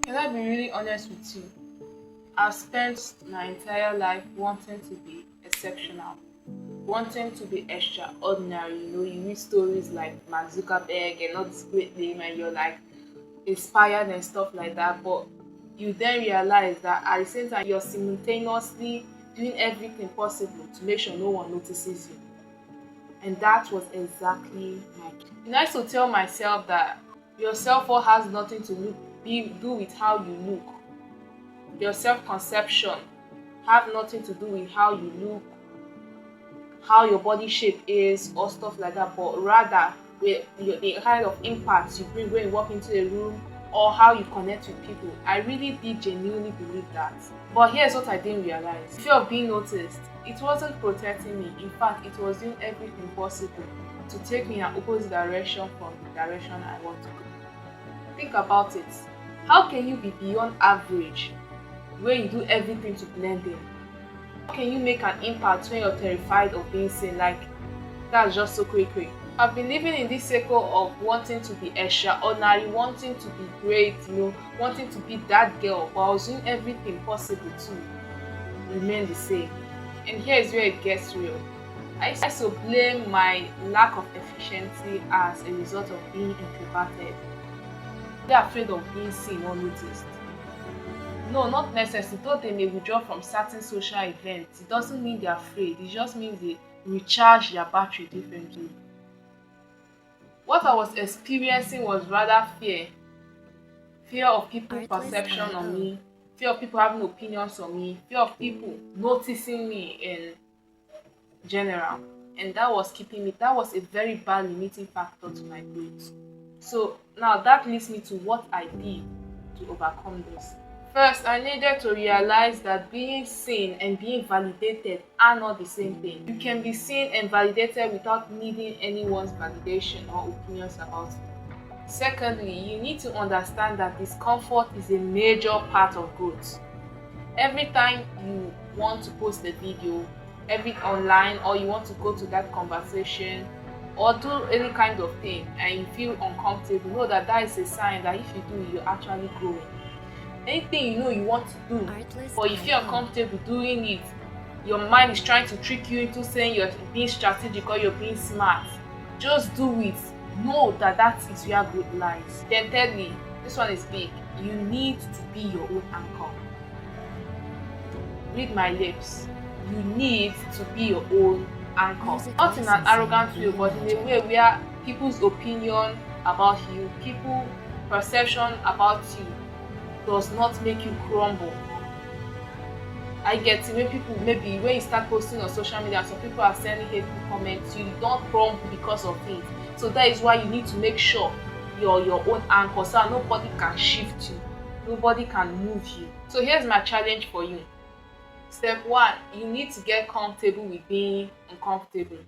Can I be really honest with you? I've spent my entire life wanting to be exceptional, wanting to be extraordinary. You read stories like Mark Zuckerberg and all this great name, and you're like inspired and stuff like that. But you then realize that at the same time, you're simultaneously doing everything possible to make sure no one notices you. And that was exactly my case. I used to tell myself that your self-worth has nothing to do with how you look. Your self-conception have nothing to do with how you look, how your body shape is, or stuff like that, but rather with the kind of impact you bring when you walk into a room or how you connect with people. I really did genuinely believe that. But here's what I didn't realize. Fear of being noticed. It wasn't protecting me. In fact, it was doing everything possible to take me in an opposite direction from the direction I want to go. Think about it. How can you be beyond average when you do everything to blend in? How can you make an impact when you're terrified of being seen? Like, that's just so crazy. I've been living in this circle of wanting to be extraordinary, wanting to be great, wanting to be that girl, but I was doing everything possible to remain the same. And here's where it gets real. I used to blame my lack of efficiency as a result of being introverted. They're afraid of being seen or noticed. No, not necessarily. Though they may withdraw from certain social events, it doesn't mean they're afraid. It just means they recharge their battery differently. What I was experiencing was rather fear. Fear of people's perception on me, fear of people having opinions on me, fear of people noticing me in general. And that was a very bad limiting factor to my growth. So now that leads me to what I did to overcome this. First, I needed to realize that being seen and being validated are not the same thing. You can be seen and validated without needing anyone's validation or opinions about it. Secondly, you need to understand that discomfort is a major part of growth. Every time you want to post a video, every online, or you want to go to that conversation or do any kind of thing and you feel uncomfortable, know that that is a sign that if you do it, you're actually growing. Anything you want to do, but you feel uncomfortable doing it, your mind is trying to trick you into saying you're being strategic or you're being smart. Just do it. Know that that is where growth lies. Then thirdly, this one is big. You need to be your own anchor. Read my lips. You need to be your own anchor. Not in an arrogant way, but in a way where people's opinion about you, people's perception about you does not make you crumble. I get it when people, maybe when you start posting on social media and some people are sending hateful comments, you don't crumble because of it. So that is why you need to make sure you're your own anchor so that nobody can shift you, nobody can move you. So here's my challenge for you. Step 1, you need to get comfortable with being uncomfortable.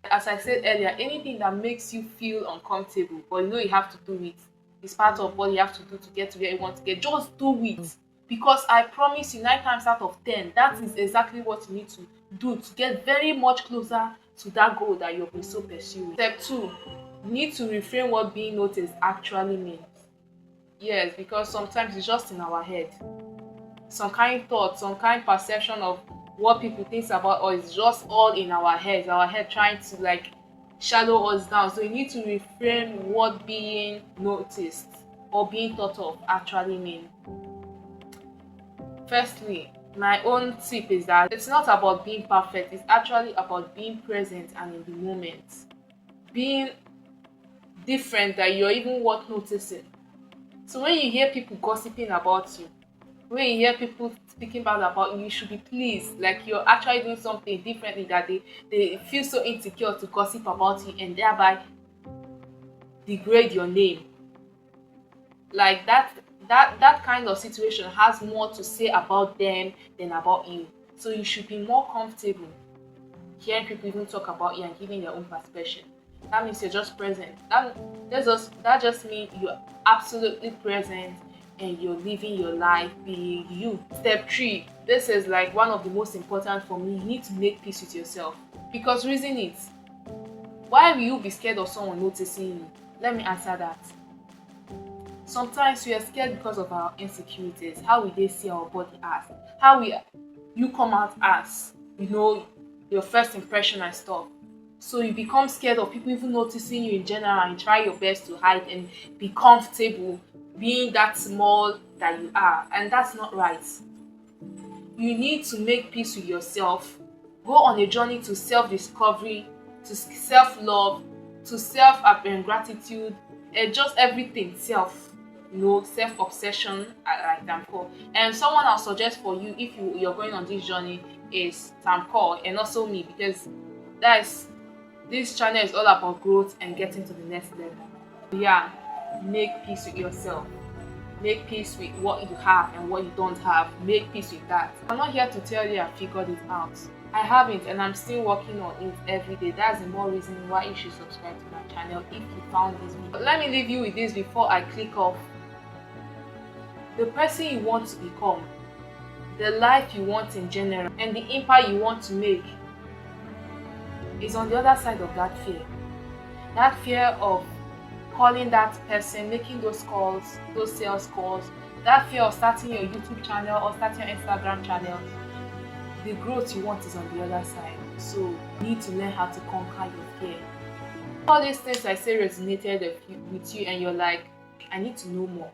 As I said earlier, anything that makes you feel uncomfortable, but you have to do it. It's part of what you have to do to get to where you want to get. Just do it. Because I promise you, 9 times out of 10, that is exactly what you need to do to get very much closer to that goal that you've been so pursuing. Step 2, you need to reframe what being noticed actually means. Yes, because sometimes it's just in our head. Some kind thought, some kind perception of what people think about us is just all in our head trying to shadow us down. So you need to reframe what being noticed or being thought of actually mean. Firstly, my own tip is that it's not about being perfect, it's actually about being present and in the moment. Being different that you're even worth noticing. So when you hear people gossiping about you, when you hear people speaking bad about you, you should be pleased, like you're actually doing something differently, that they feel so insecure to gossip about you and thereby degrade your name. Like that kind of situation has more to say about them than about you. So you should be more comfortable hearing people even talk about you and giving their own perspective. That means you're just present. That just means you're absolutely present and you're living your life being you. Step 3, this is like one of the most important for me. You need to make peace with yourself. Because reason it, why will you be scared of someone noticing you? Let me answer that. Sometimes we are scared because of our insecurities, how we they see our body as, how we you come out as, your first impression and stuff. So you become scared of people even noticing you in general, and you try your best to hide and be comfortable being that small that you are, and that's not right. You need to make peace with yourself, go on a journey to self-discovery, to self-love, to self gratitude, and just everything self, self-obsession, like them call. And someone I'll suggest for you if you're going on this journey is Tam Call, and also me, because that's this channel is all about growth and getting to the next level. Yeah, make peace with yourself. Make peace with what you have and what you don't have. Make peace with that. I'm not here to tell you I figured it out. I haven't, and I'm still working on it every day. That's the more reason why you should subscribe to my channel if you found this video. But let me leave you with this before I click off. The person you want to become, the life you want in general, and the impact you want to make is on the other side of that fear. That fear of calling that person, making those calls, those sales calls, that fear of starting your YouTube channel or starting your Instagram channel. The growth you want is on the other side. So you need to learn how to conquer your fear. All these things I say resonated with you and you're like, I need to know more.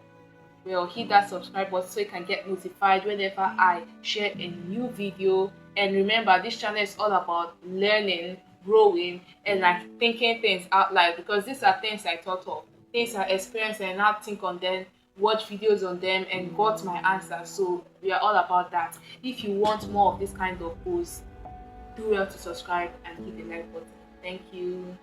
Well, hit that subscribe button so you can get notified whenever I share a new video. And remember, this channel is all about learning, growing, and like thinking things out loud, because these are things I thought of, things I experienced, and now think on them, watch videos on them, and got my answers. So we are all about that. If you want more of this kind of posts, do well to subscribe and hit the like button. Thank you.